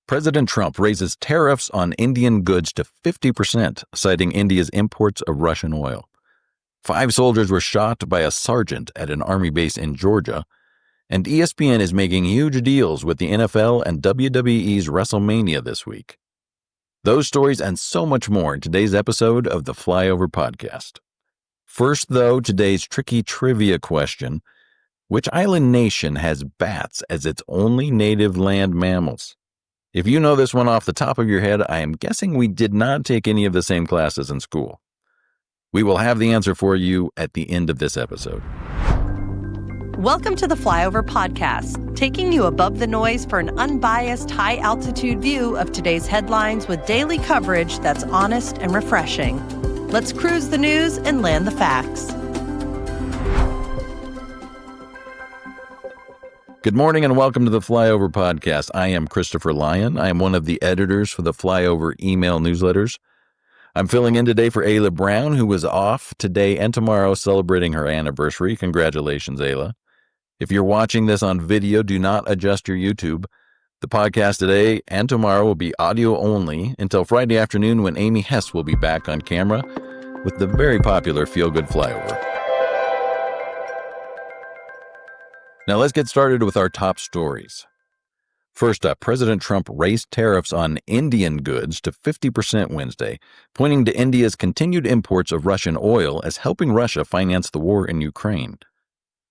President Trump raises tariffs on Indian goods to 50%, citing India's imports of Russian oil. 5 soldiers were shot by a sergeant at an army base in Georgia. And ESPN is making huge deals with the NFL and WWE's WreslteMania this week. Those stories and so much more in today's episode of the Flyover Podcast. First, though, today's tricky trivia question: which island nation has bats as its only native land mammals? If you know this one off the top of your head, I am guessing we did not take any of the same classes in school. We will have the answer for you at the end of this episode. Welcome to the Flyover Podcast, taking you above the noise for an unbiased, high-altitude view of today's headlines with daily coverage that's honest and refreshing. Let's cruise the news and land the facts. Good morning and welcome to the Flyover Podcast. I am Christopher Lyon. I am one of the editors for the Flyover email newsletters. I'm filling in today for Ayla Brown, who was off today and tomorrow celebrating her anniversary. Congratulations, Ayla. If you're watching this on video, do not adjust your YouTube. The podcast today and tomorrow will be audio only until Friday afternoon when Amy Hess will be back on camera with the very popular Feel Good Flyover. Now let's get started with our top stories. First up, President Trump raised tariffs on Indian goods to 50% Wednesday, pointing to India's continued imports of Russian oil as helping Russia finance the war in Ukraine.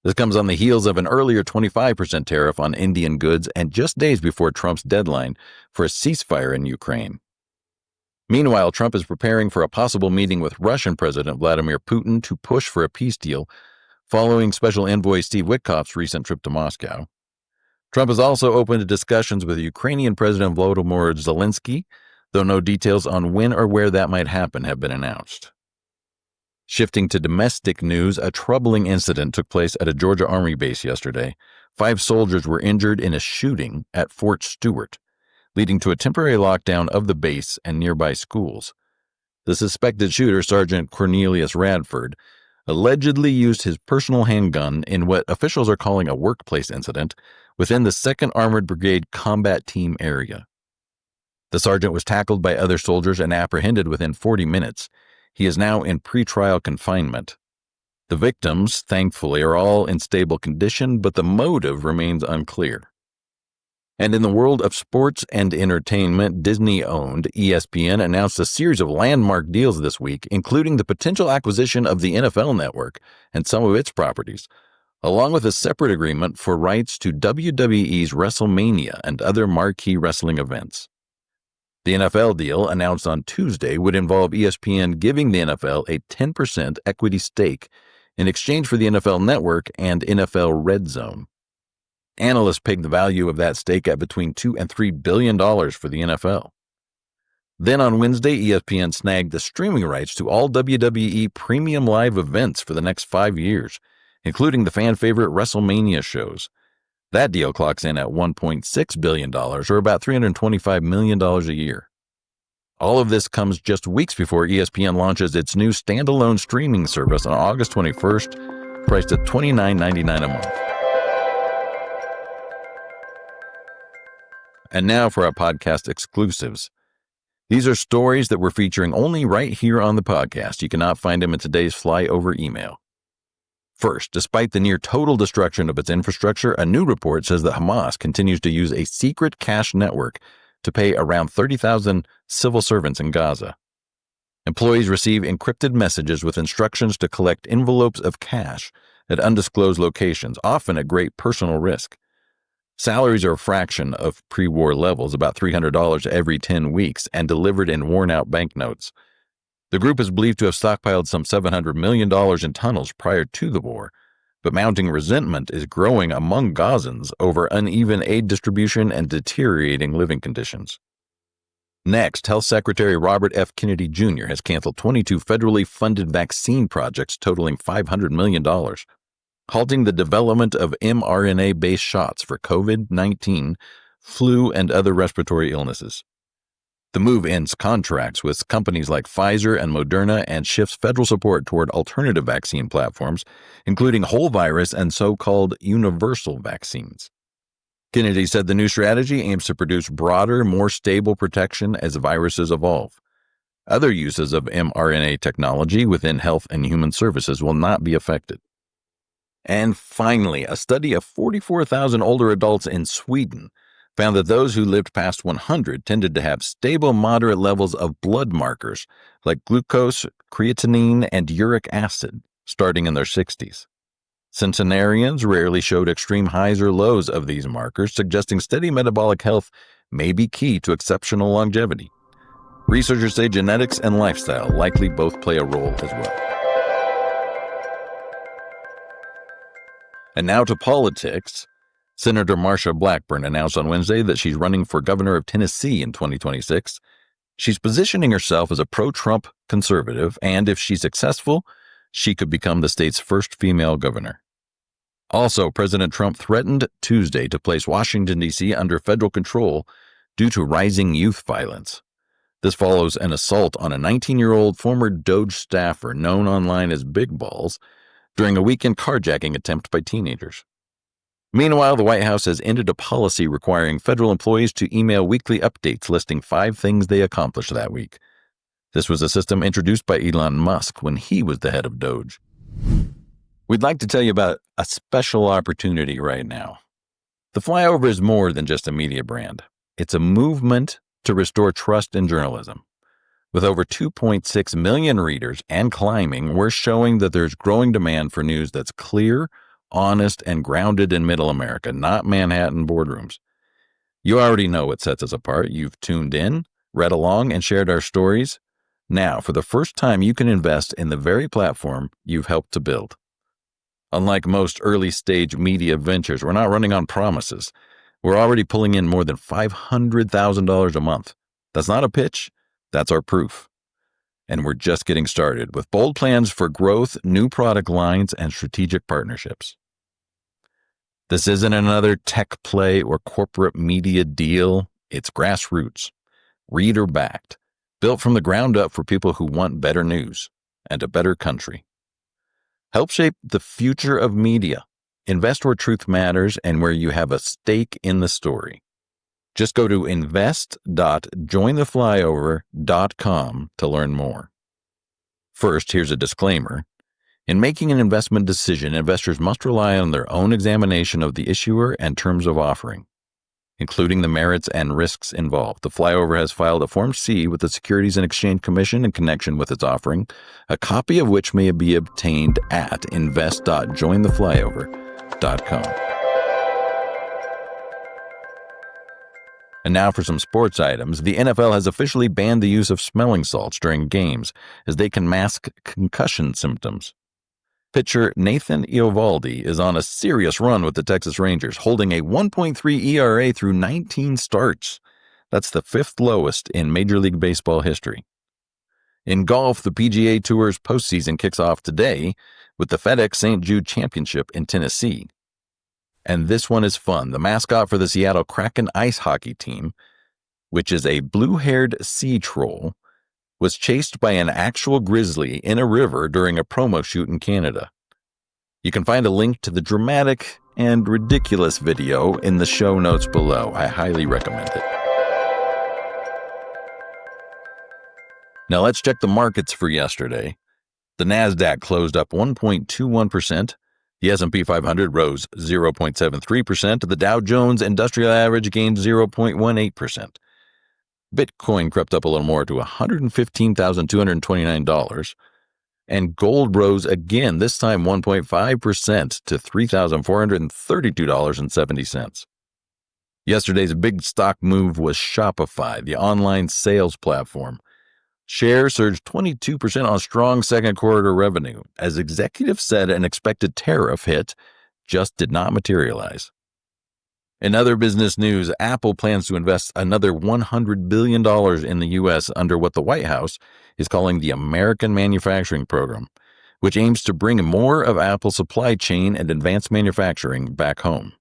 This comes on the heels of an earlier 25% tariff on Indian goods and just days before Trump's deadline for a ceasefire in Ukraine. Meanwhile, Trump is preparing for a possible meeting with Russian President Vladimir Putin to push for a peace deal, following Special Envoy Steve Witkoff's recent trip to Moscow. Trump is also open to discussions with Ukrainian President Volodymyr Zelensky, though no details on when or where that might happen have been announced. Shifting to domestic news, a troubling incident took place at a Georgia Army base yesterday. 5 soldiers were injured in a shooting at Fort Stewart, leading to a temporary lockdown of the base and nearby schools. The suspected shooter, Sergeant Cornelius Radford, allegedly used his personal handgun in what officials are calling a workplace incident within the 2nd Armored Brigade combat team area. The sergeant was tackled by other soldiers and apprehended within 40 minutes. He is now in pretrial confinement. The victims, thankfully, are all in stable condition, but the motive remains unclear. And in the world of sports and entertainment, Disney-owned ESPN announced a series of landmark deals this week, including the potential acquisition of the NFL network and some of its properties, along with a separate agreement for rights to WWE's WreslteMania and other marquee wrestling events. The NFL deal, announced on Tuesday, would involve ESPN giving the NFL a 10% equity stake in exchange for the NFL Network and NFL Red Zone. Analysts pegged the value of that stake at between $2 and $3 billion for the NFL. Then on Wednesday, ESPN snagged the streaming rights to all WWE premium live events for the next 5 years, including the fan-favorite WreslteMania shows. That deal clocks in at $1.6 billion, or about $325 million a year. All of this comes just weeks before ESPN launches its new standalone streaming service on August 21st, priced at $29.99 a month. And now for our podcast exclusives. These are stories that we're featuring only right here on the podcast. You cannot find them in today's Flyover email. First, despite the near total destruction of its infrastructure, a new report says that Hamas continues to use a secret cash network to pay around 30,000 civil servants in Gaza. Employees receive encrypted messages with instructions to collect envelopes of cash at undisclosed locations, often at great personal risk. Salaries are a fraction of pre-war levels, about $300 every 10 weeks, and delivered in worn-out banknotes. The group is believed to have stockpiled some $700 million in tunnels prior to the war, but mounting resentment is growing among Gazans over uneven aid distribution and deteriorating living conditions. Next, Health Secretary Robert F. Kennedy Jr. has canceled 22 federally funded vaccine projects totaling $500 million, halting the development of mRNA-based shots for COVID-19, flu, and other respiratory illnesses. The move ends contracts with companies like Pfizer and Moderna and shifts federal support toward alternative vaccine platforms, including whole virus and so-called universal vaccines. Kennedy said the new strategy aims to produce broader, more stable protection as viruses evolve. Other uses of mRNA technology within health and human services will not be affected. And finally, a study of 44,000 older adults in Sweden found that those who lived past 100 tended to have stable, moderate levels of blood markers like glucose, creatinine, and uric acid starting in their 60s. Centenarians rarely showed extreme highs or lows of these markers, suggesting steady metabolic health may be key to exceptional longevity. Researchers say genetics and lifestyle likely both play a role as well. And now to politics. Senator Marsha Blackburn announced on Wednesday that she's running for governor of Tennessee in 2026. She's positioning herself as a pro-Trump conservative, and if she's successful, she could become the state's first female governor. Also, President Trump threatened Tuesday to place Washington, D.C. under federal control due to rising youth violence. This follows an assault on a 19-year-old former DOJ staffer known online as Big Balls during a weekend carjacking attempt by teenagers. Meanwhile, the White House has ended a policy requiring federal employees to email weekly updates listing 5 things they accomplished that week. This was a system introduced by Elon Musk when he was the head of DOJ. We'd like to tell you about a special opportunity right now. The Flyover is more than just a media brand. It's a movement to restore trust in journalism. With over 2.6 million readers and climbing, we're showing that there's growing demand for news that's clear, honest, and grounded in middle America, not Manhattan boardrooms. You already know what sets us apart. You've tuned in, read along, and shared our stories. Now, for the first time, you can invest in the very platform you've helped to build. Unlike most early-stage media ventures, we're not running on promises. We're already pulling in more than $500,000 a month. That's not a pitch. That's our proof. And we're just getting started with bold plans for growth, new product lines, and strategic partnerships. This isn't another tech play or corporate media deal. It's grassroots, reader-backed, built from the ground up for people who want better news and a better country. Help shape the future of media. Invest where truth matters and where you have a stake in the story. Just go to invest.jointheflyover.com to learn more. First, here's a disclaimer. In making an investment decision, investors must rely on their own examination of the issuer and terms of offering, including the merits and risks involved. The Flyover has filed a Form C with the Securities and Exchange Commission in connection with its offering, a copy of which may be obtained at invest.jointheflyover.com. And now for some sports items. The NFL has officially banned the use of smelling salts during games as they can mask concussion symptoms. Pitcher Nathan Eovaldi is on a serious run with the Texas Rangers, holding a 1.3 ERA through 19 starts. That's the 5th lowest in Major League Baseball history. In golf, the PGA Tour's postseason kicks off today with the FedEx St. Jude Championship in Tennessee. And this one is fun. The mascot for the Seattle Kraken ice hockey team, which is a blue-haired sea troll, was chased by an actual grizzly in a river during a promo shoot in Canada. You can find a link to the dramatic and ridiculous video in the show notes below. I highly recommend it. Now let's check the markets for yesterday. The Nasdaq closed up 1.21%. The S&P 500 rose 0.73%. The Dow Jones Industrial Average gained 0.18%. Bitcoin crept up a little more to $115,229. And gold rose again, this time 1.5% to $3,432.70. Yesterday's big stock move was Shopify, the online sales platform. Shares surged 22% on strong second quarter revenue, as executives said an expected tariff hit just did not materialize. In other business news, Apple plans to invest another $100 billion in the U.S. under what the White House is calling the American Manufacturing Program, which aims to bring more of Apple's supply chain and advanced manufacturing back home.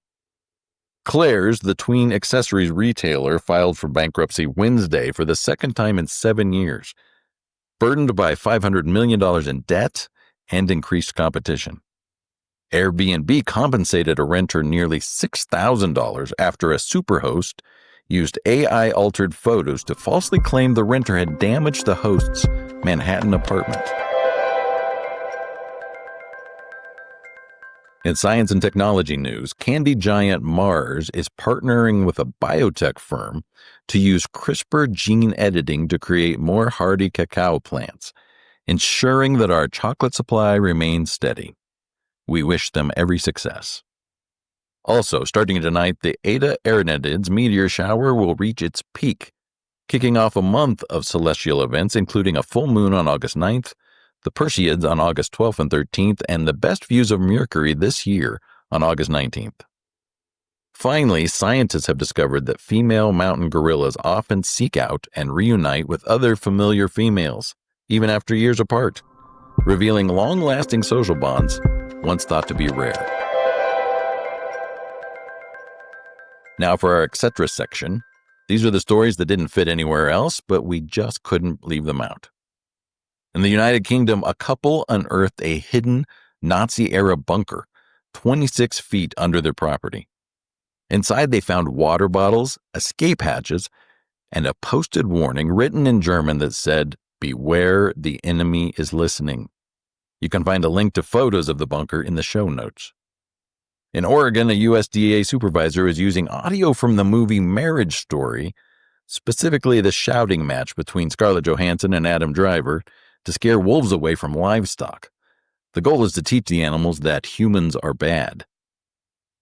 Claire's, the tween accessories retailer, filed for bankruptcy Wednesday for the second time in 7 years, burdened by $500 million in debt and increased competition. Airbnb compensated a renter nearly $6,000 after a superhost used AI-altered photos to falsely claim the renter had damaged the host's Manhattan apartment. In science and technology news, candy giant Mars is partnering with a biotech firm to use CRISPR gene editing to create more hardy cacao plants, ensuring that our chocolate supply remains steady. We wish them every success. Also, starting tonight, the Eta Arenids meteor shower will reach its peak, kicking off a month of celestial events, including a full moon on August 9th, the Perseids on August 12th and 13th, and the best views of Mercury this year on August 19th. Finally, scientists have discovered that female mountain gorillas often seek out and reunite with other familiar females, even after years apart, revealing long-lasting social bonds once thought to be rare. Now for our etc. section. These are the stories that didn't fit anywhere else, but we just couldn't leave them out. In the United Kingdom, a couple unearthed a hidden Nazi-era bunker 26 feet under their property. Inside, they found water bottles, escape hatches, and a posted warning written in German that said, "Beware, the enemy is listening." You can find a link to photos of the bunker in the show notes. In Oregon, a USDA supervisor is using audio from the movie Marriage Story, specifically the shouting match between Scarlett Johansson and Adam Driver, to scare wolves away from livestock. The goal is to teach the animals that humans are bad.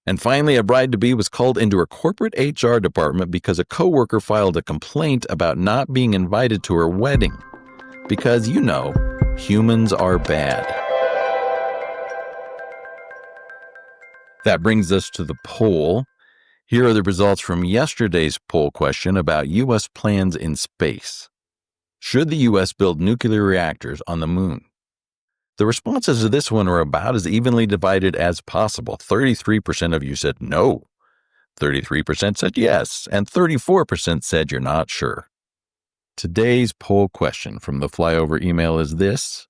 And finally, a bride-to-be was called into her corporate HR department because a coworker filed a complaint about not being invited to her wedding. Because, humans are bad. That brings us to the poll. Here are the results from yesterday's poll question about U.S. plans in space. Should the U.S. build nuclear reactors on the moon? The responses to this one are about as evenly divided as possible. 33% of you said no, 33% said yes, and 34% said you're not sure. Today's poll question from the Flyover email is this: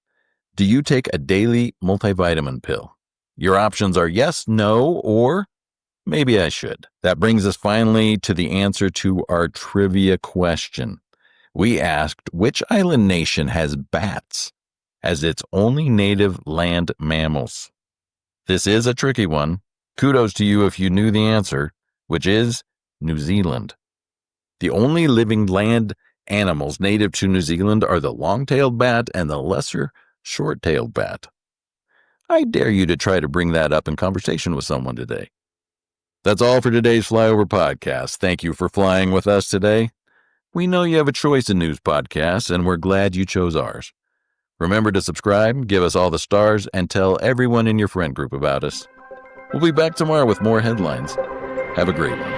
do you take a daily multivitamin pill? Your options are yes, no, or maybe I should. That brings us finally to the answer to our trivia question. We asked, which island nation has bats as its only native land mammals? This is a tricky one. Kudos to you if you knew the answer, which is New Zealand. The only living land animals native to New Zealand are the long-tailed bat and the lesser short-tailed bat. I dare you to try to bring that up in conversation with someone today. That's all for today's Flyover Podcast. Thank you for flying with us today. We know you have a choice in news podcasts, and we're glad you chose ours. Remember to subscribe, give us all the stars, and tell everyone in your friend group about us. We'll be back tomorrow with more headlines. Have a great one.